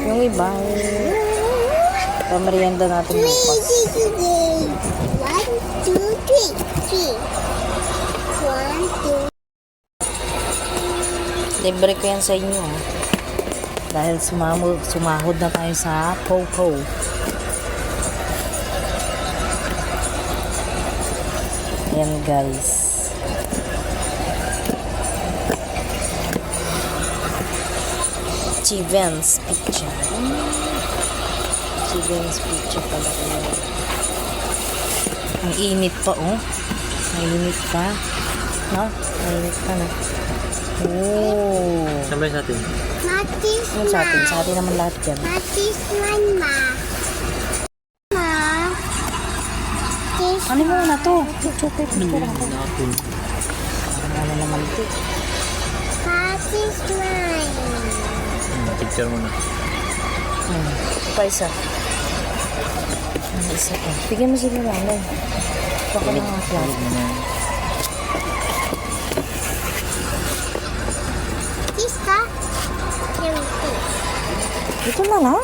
Yung iba, pamerienda natin bukas. 1, 2, 3. 1, 2. Libre ko yan sa inyo. Dahil sumahod na tayo sa Popo. Ayan guys. Chivens picture. Chivens picture pala yun. Ang init pa oh. Mainit pa. No? Mainit pa na. Oh. Saan ba sa atin? Matis Ano sa atin? Sa atin naman lahat yan. Matis man, ma. Ma. Matis. Ano mo na to? Chocolate picture ako. Napin. Ano naman ito? Matis man. Picture mo na. Ito pa isa. Ano isa pa? Bigyan mo sila namin. Baka na nga flat. Matis ka? Yung tis. Ito na lang?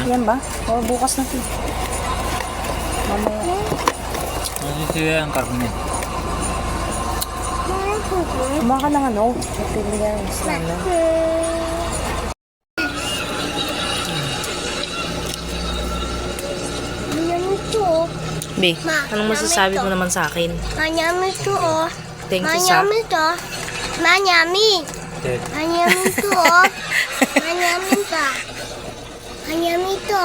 Yan ba? O bukas na ito. Mamaya. Masisira ang karne. Kumaka ng ano? Napili yan yung slam na. Be, Ma, anong masasabi mo naman sa akin? Manyami to, oh. Thank you sa... Manyami to. Manyami. Ted. Manyami to, oh. Manyami to. Manyami to.